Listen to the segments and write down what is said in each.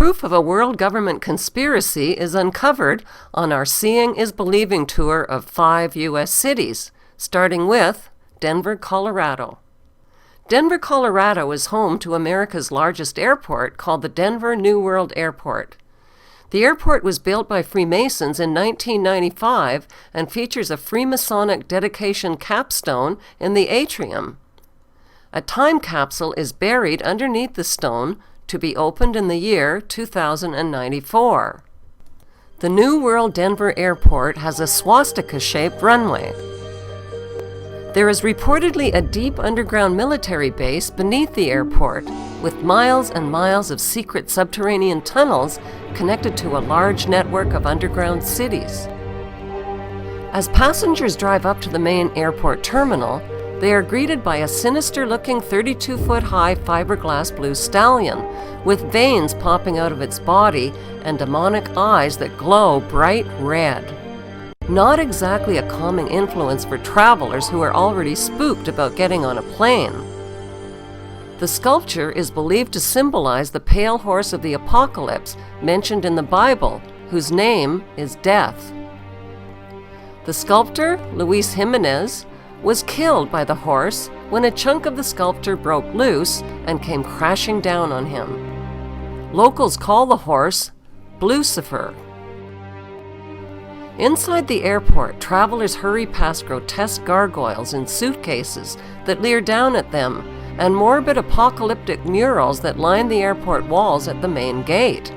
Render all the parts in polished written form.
Proof of a world government conspiracy is uncovered on our Seeing is Believing tour of 5 U.S. cities, starting with Denver, Colorado. Denver, Colorado is home to America's largest airport called the Denver New World Airport. The airport was built by Freemasons in 1995 and features a Freemasonic dedication capstone in the atrium. A time capsule is buried underneath the stone to be opened in the year 2094. The New World Denver Airport has a swastika-shaped runway. There is reportedly a deep underground military base beneath the airport, with miles and miles of secret subterranean tunnels connected to a large network of underground cities. As passengers drive up to the main airport terminal, they are greeted by a sinister-looking 32-foot-high fiberglass blue stallion with veins popping out of its body and demonic eyes that glow bright red. Not exactly a calming influence for travelers who are already spooked about getting on a plane. The sculpture is believed to symbolize the pale horse of the apocalypse mentioned in the Bible, whose name is Death. The sculptor, Luis Jimenez, was killed by the horse when a chunk of the sculpture broke loose and came crashing down on him. Locals call the horse Blucifer. Inside the airport, travelers hurry past grotesque gargoyles in suitcases that leer down at them and morbid apocalyptic murals that line the airport walls at the main gate.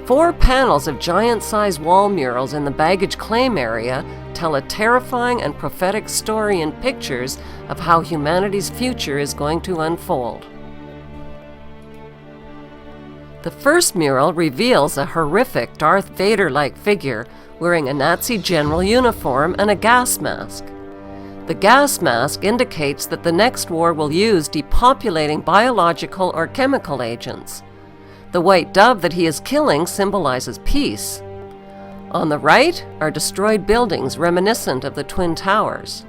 4 panels of giant-sized wall murals in the baggage claim area tell a terrifying and prophetic story in pictures of how humanity's future is going to unfold. The first mural reveals a horrific Darth Vader-like figure wearing a Nazi general uniform and a gas mask. The gas mask indicates that the next war will use depopulating biological or chemical agents. The white dove that he is killing symbolizes peace. On the right are destroyed buildings reminiscent of the Twin Towers.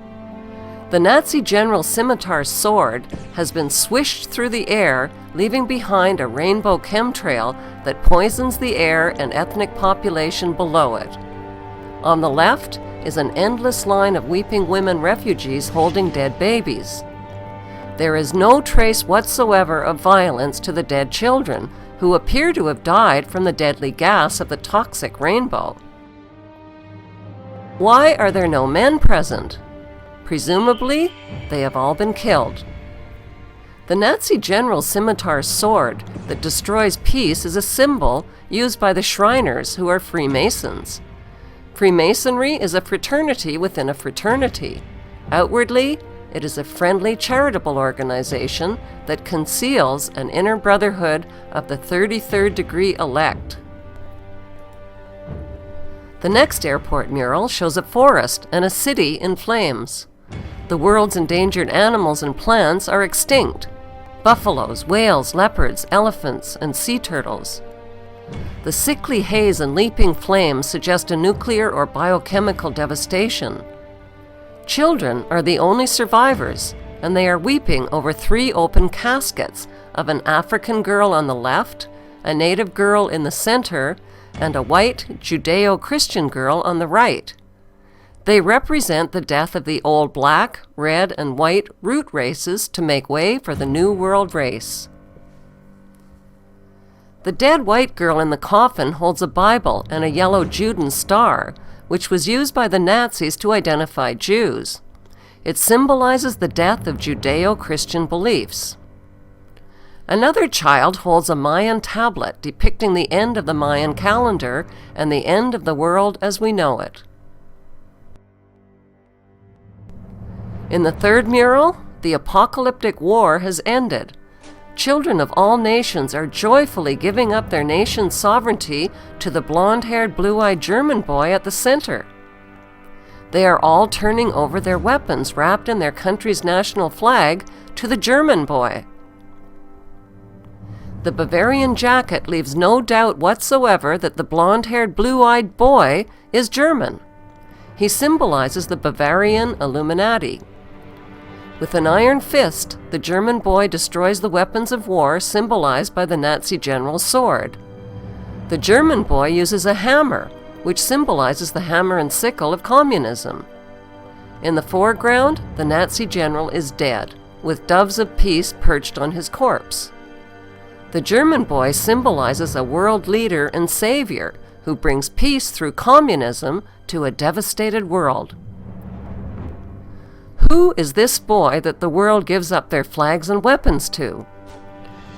The Nazi general's scimitar's sword has been swished through the air, leaving behind a rainbow chemtrail that poisons the air and ethnic population below it. On the left is an endless line of weeping women refugees holding dead babies. There is no trace whatsoever of violence to the dead children, who appear to have died from the deadly gas of the toxic rainbow. Why are there no men present? Presumably, they have all been killed. The Nazi general's scimitar's sword that destroys peace is a symbol used by the Shriners, who are Freemasons. Freemasonry is a fraternity within a fraternity. Outwardly, it is a friendly charitable organization that conceals an inner brotherhood of the 33rd degree elect. The next airport mural shows a forest and a city in flames. The world's endangered animals and plants are extinct: buffaloes, whales, leopards, elephants, and sea turtles. The sickly haze and leaping flames suggest a nuclear or biochemical devastation. Children are the only survivors, and they are weeping over 3 open caskets of an African girl on the left, a native girl in the center, and a white Judeo-Christian girl on the right. They represent the death of the old black, red, and white root races to make way for the New World race. The dead white girl in the coffin holds a Bible and a yellow Judan star, which was used by the Nazis to identify Jews. It symbolizes the death of Judeo-Christian beliefs. Another child holds a Mayan tablet depicting the end of the Mayan calendar and the end of the world as we know it. In the third mural, the apocalyptic war has ended. Children of all nations are joyfully giving up their nation's sovereignty to the blonde-haired, blue-eyed German boy at the center. They are all turning over their weapons wrapped in their country's national flag to the German boy. The Bavarian jacket leaves no doubt whatsoever that the blonde-haired, blue-eyed boy is German. He symbolizes the Bavarian Illuminati. With an iron fist, the German boy destroys the weapons of war symbolized by the Nazi general's sword. The German boy uses a hammer, which symbolizes the hammer and sickle of communism. In the foreground, the Nazi general is dead, with doves of peace perched on his corpse. The German boy symbolizes a world leader and savior who brings peace through communism to a devastated world. Who is this boy that the world gives up their flags and weapons to?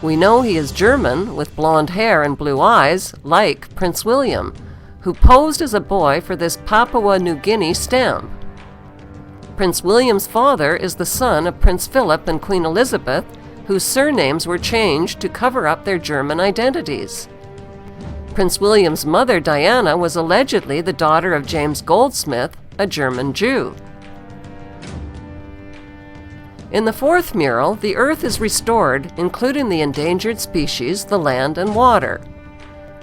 We know he is German, with blonde hair and blue eyes, like Prince William, who posed as a boy for this Papua New Guinea stamp. Prince William's father is the son of Prince Philip and Queen Elizabeth, whose surnames were changed to cover up their German identities. Prince William's mother, Diana, was allegedly the daughter of James Goldsmith, a German Jew. In the fourth mural, the earth is restored, including the endangered species, the land, and water.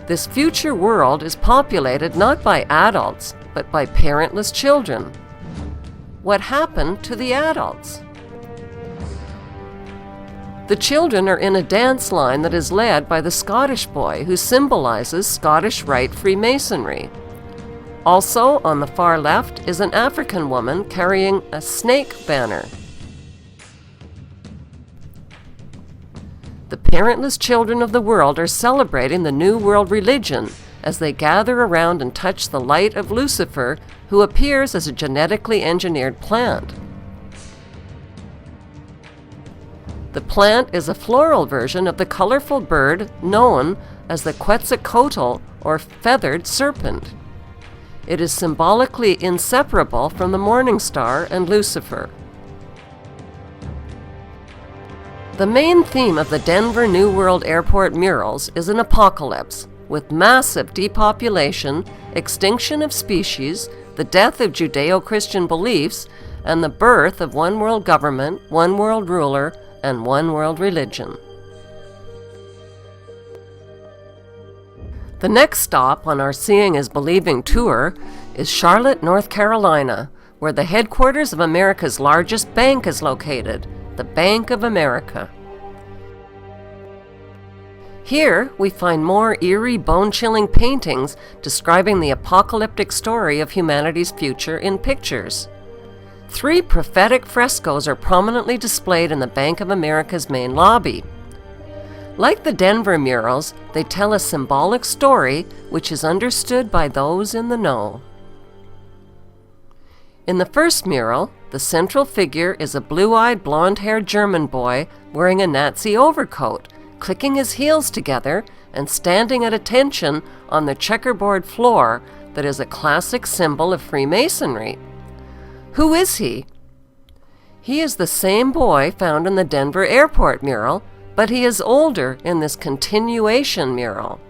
This future world is populated not by adults, but by parentless children. What happened to the adults? The children are in a dance line that is led by the Scottish boy, who symbolizes Scottish Rite Freemasonry. Also, on the far left is an African woman carrying a snake banner. The parentless children of the world are celebrating the New World religion as they gather around and touch the light of Lucifer, who appears as a genetically engineered plant. The plant is a floral version of the colorful bird known as the Quetzalcoatl, or feathered serpent. It is symbolically inseparable from the morning star and Lucifer. The main theme of the Denver New World Airport murals is an apocalypse, with massive depopulation, extinction of species, the death of Judeo-Christian beliefs, and the birth of one world government, one world ruler, and one world religion. The next stop on our Seeing is Believing tour is Charlotte, North Carolina, where the headquarters of America's largest bank is located, the Bank of America. Here, we find more eerie, bone-chilling paintings describing the apocalyptic story of humanity's future in pictures. 3 prophetic frescoes are prominently displayed in the Bank of America's main lobby. Like the Denver murals, they tell a symbolic story which is understood by those in the know. In the first mural, the central figure is a blue-eyed, blonde-haired German boy wearing a Nazi overcoat, clicking his heels together and standing at attention on the checkerboard floor that is a classic symbol of Freemasonry. Who is he? He is the same boy found in the Denver Airport mural, but he is older in this continuation mural.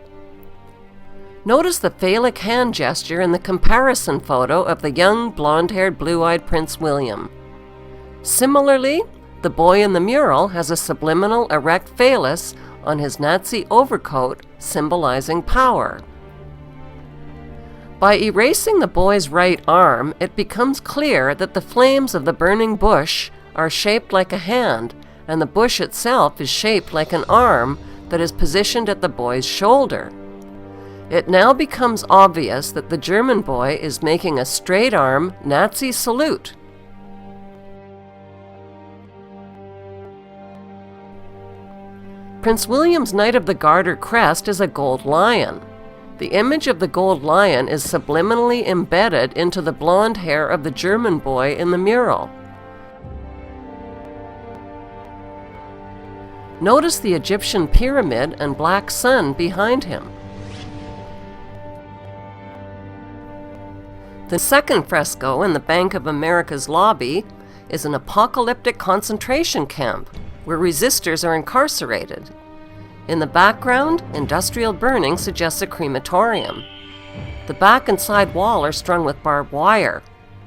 Notice the phallic hand gesture in the comparison photo of the young, blonde-haired, blue-eyed Prince William. Similarly, the boy in the mural has a subliminal erect phallus on his Nazi overcoat, symbolizing power. By erasing the boy's right arm, it becomes clear that the flames of the burning bush are shaped like a hand, and the bush itself is shaped like an arm that is positioned at the boy's shoulder. It now becomes obvious that the German boy is making a straight-arm Nazi salute. Prince William's Knight of the Garter crest is a gold lion. The image of the gold lion is subliminally embedded into the blonde hair of the German boy in the mural. Notice the Egyptian pyramid and black sun behind him. The second fresco in the Bank of America's lobby is an apocalyptic concentration camp where resistors are incarcerated. In the background, industrial burning suggests a crematorium. The back and side wall are strung with barbed wire.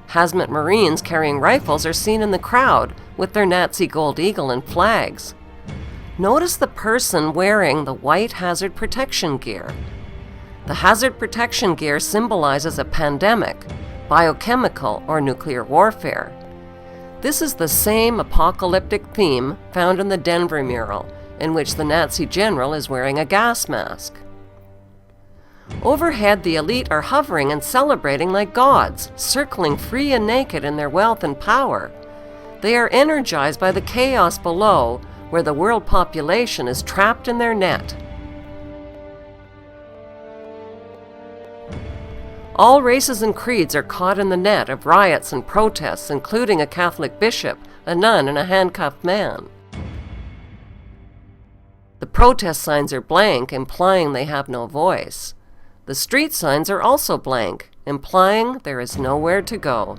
Hazmat Marines carrying rifles are seen in the crowd with their Nazi gold eagle and flags. Notice the person wearing the white hazard protection gear. The hazard protection gear symbolizes a pandemic, biochemical, or nuclear warfare. This is the same apocalyptic theme found in the Denver mural, in which the Nazi general is wearing a gas mask. Overhead, the elite are hovering and celebrating like gods, circling free and naked in their wealth and power. They are energized by the chaos below, where the world population is trapped in their net. All races and creeds are caught in the net of riots and protests, including a Catholic bishop, a nun, and a handcuffed man. The protest signs are blank, implying they have no voice. The street signs are also blank, implying there is nowhere to go.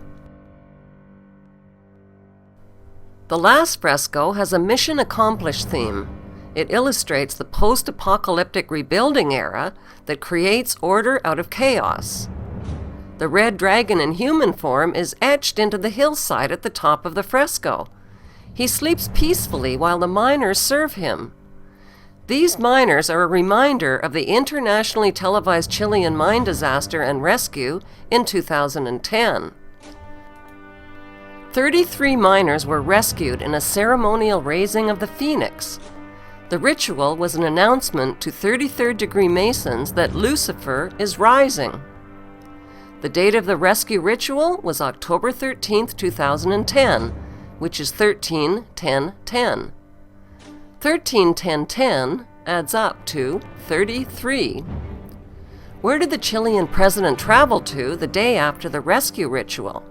The last fresco has a mission accomplished theme. It illustrates the post-apocalyptic rebuilding era that creates order out of chaos. The red dragon in human form is etched into the hillside at the top of the fresco. He sleeps peacefully while the miners serve him. These miners are a reminder of the internationally televised Chilean mine disaster and rescue in 2010. 33 miners were rescued in a ceremonial raising of the phoenix. The ritual was an announcement to 33rd-degree Masons that Lucifer is rising. The date of the rescue ritual was October 13, 2010, which is 13-10-10. 13-10-10 adds up to 33. Where did the Chilean president travel to the day after the rescue ritual?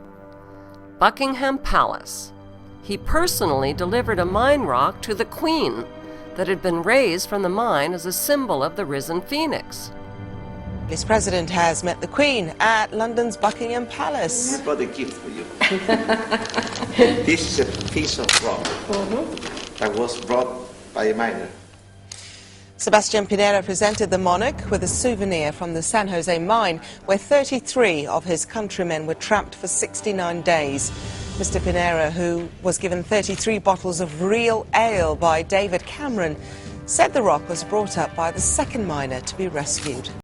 Buckingham Palace. He personally delivered a mine rock to the Queen that had been raised from the mine as a symbol of the risen phoenix. This president has met the Queen at London's Buckingham Palace. I brought a gift for you. This is a piece of rock that was brought by a miner. Sebastian Pinera presented the monarch with a souvenir from the San Jose mine, where 33 of his countrymen were trapped for 69 days. Mr. Pinera, who was given 33 bottles of real ale by David Cameron, said the rock was brought up by the second miner to be rescued.